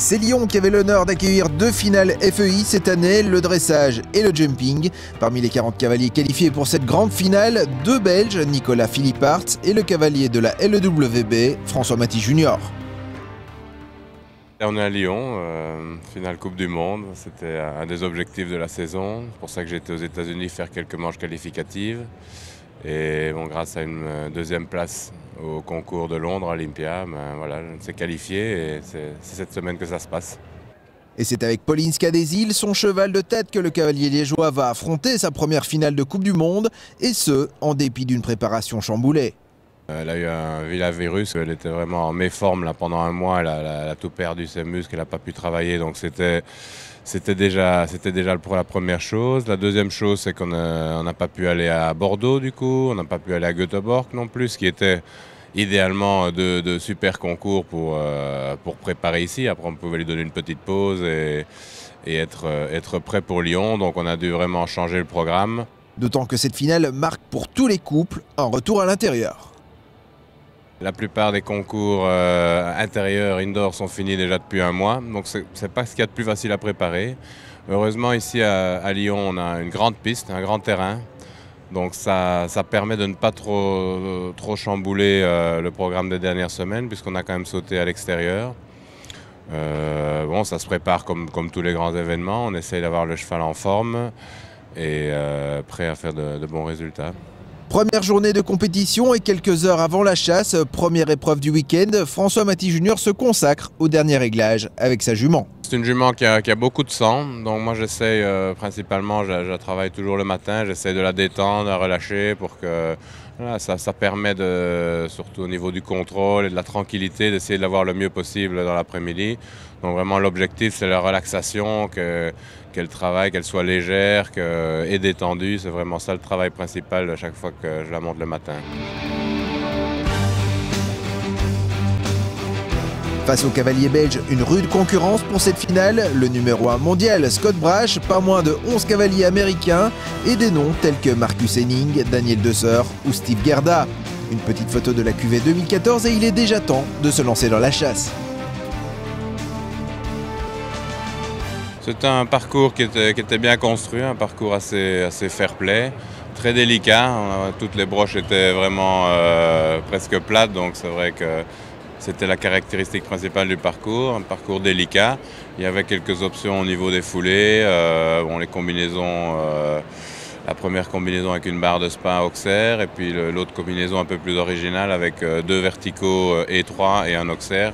C'est Lyon qui avait l'honneur d'accueillir 2 finales FEI cette année, le dressage et le jumping. Parmi les 40 cavaliers qualifiés pour cette grande finale, 2 Belges, Nicolas Philippaerts et le cavalier de la LEWB, François Maty Junior. On est à Lyon, finale Coupe du Monde, c'était un des objectifs de la saison. C'est pour ça que j'étais aux États-Unis faire quelques manches qualificatives. Et bon, grâce à une deuxième place au concours de Londres, Olympia, voilà, on s'est qualifié et c'est cette semaine que ça se passe. Et c'est avec Pauline Scadésil, son cheval de tête, que le cavalier liégeois va affronter sa première finale de Coupe du Monde, et ce, en dépit d'une préparation chamboulée. Elle a eu un vilavirus, elle était vraiment en méforme là, pendant un mois, elle a tout perdu ses muscles, elle n'a pas pu travailler, donc c'était déjà la première chose. La deuxième chose, c'est qu'on n'a pas pu aller à Bordeaux du coup, on n'a pas pu aller à Göteborg non plus, ce qui était idéalement de super concours pour préparer ici. Après, on pouvait lui donner une petite pause et être prêt pour Lyon, donc on a dû vraiment changer le programme. D'autant que cette finale marque pour tous les couples un retour à l'intérieur. La plupart des concours intérieurs, indoor, sont finis déjà depuis un mois, donc c'est pas ce qu'il y a de plus facile à préparer. Heureusement, ici à Lyon, on a une grande piste, un grand terrain, donc ça permet de ne pas trop chambouler le programme des dernières semaines, puisqu'on a quand même sauté à l'extérieur. Bon, ça se prépare comme tous les grands événements, on essaye d'avoir le cheval en forme et prêt à faire de bons résultats. Première journée de compétition et quelques heures avant la chasse, première épreuve du week-end, François Maty Junior se consacre au dernier réglage avec sa jument. C'est une jument qui a beaucoup de sang, donc moi j'essaye principalement, je la travaille toujours le matin, j'essaie de la détendre, de la relâcher pour que voilà, ça permet surtout au niveau du contrôle et de la tranquillité, d'essayer de l'avoir le mieux possible dans l'après-midi. Donc vraiment l'objectif c'est la relaxation, qu'elle travaille, qu'elle soit légère et détendue, c'est vraiment ça le travail principal à chaque fois que je la monte le matin. Face au cavalier belge, une rude concurrence pour cette finale. Le numéro 1 mondial, Scott Brash, pas moins de 11 cavaliers américains et des noms tels que Marcus Henning, Daniel Deusser ou Steve Gerda. Une petite photo de la cuvée 2014 et il est déjà temps de se lancer dans la chasse. C'est un parcours qui était bien construit, un parcours assez fair-play, très délicat. Toutes les broches étaient vraiment presque plates, donc c'est vrai que c'était la caractéristique principale du parcours, un parcours délicat. Il y avait quelques options au niveau des foulées, les combinaisons, la première combinaison avec une barre de spin Auxerre et puis l'autre combinaison un peu plus originale avec 2 verticaux étroits et un Auxerre.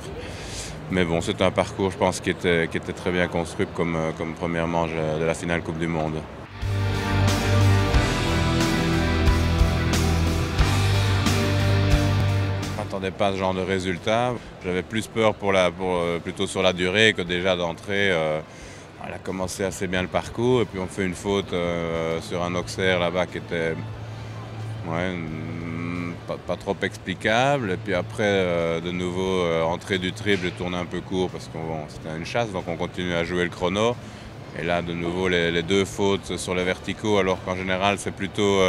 Mais bon, c'est un parcours, je pense, qui était très bien construit comme première manche de la finale Coupe du Monde. Je ne m'attendais pas à ce genre de résultat. J'avais plus peur plutôt sur la durée que déjà d'entrée. Elle a commencé assez bien le parcours et puis on fait une faute sur un Auxerre là-bas qui était pas trop explicable. Et puis après, de nouveau, entrée du triple, j'ai tourné un peu court parce que c'était une chasse, donc on continue à jouer le chrono. Et là, de nouveau, les 2 fautes sur les verticaux, alors qu'en général, c'est plutôt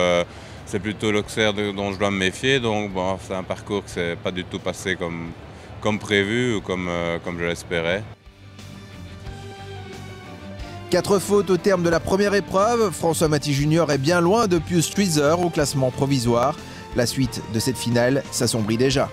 l'Auxerre dont je dois me méfier. Donc bon, c'est un parcours qui ne s'est pas du tout passé comme prévu ou comme je l'espérais. 4 fautes au terme de la première épreuve. François Maty Junior est bien loin de Pius Streizer au classement provisoire. La suite de cette finale s'assombrit déjà.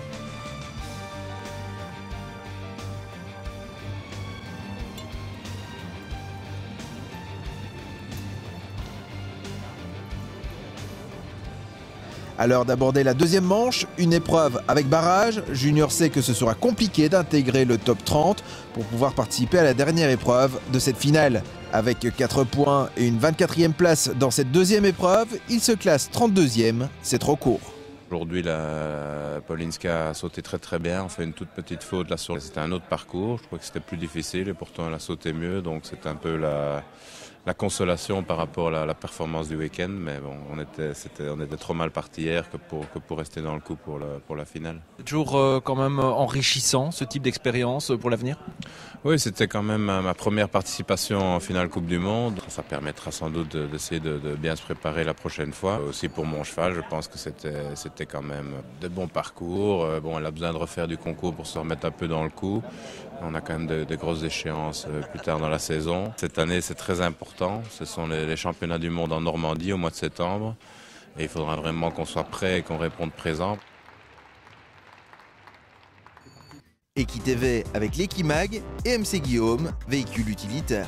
À l'heure d'aborder la deuxième manche, une épreuve avec barrage, Junior sait que ce sera compliqué d'intégrer le top 30 pour pouvoir participer à la dernière épreuve de cette finale. Avec 4 points et une 24e place dans cette deuxième épreuve, il se classe 32e, c'est trop court. Aujourd'hui, Paulinska a sauté très bien, on fait une toute petite faute là sur. C'était un autre parcours, je crois que c'était plus difficile et pourtant elle a sauté mieux, donc c'est un peu la consolation par rapport à la performance du week-end, mais bon, on était trop mal parti hier que pour rester dans le coup pour la finale. Toujours quand même enrichissant ce type d'expérience pour l'avenir? Oui, c'était quand même ma première participation en finale Coupe du Monde. Ça permettra sans doute d'essayer de bien se préparer la prochaine fois. Aussi pour mon cheval, je pense que c'était fait quand même de bons parcours. Bon, elle a besoin de refaire du concours pour se remettre un peu dans le coup. On a quand même de grosses échéances plus tard dans la saison. Cette année, c'est très important. Ce sont les championnats du monde en Normandie au mois de septembre. Et il faudra vraiment qu'on soit prêt et qu'on réponde présent. Equitv avec l'Equimag et MC Guillaume, véhicule utilitaire.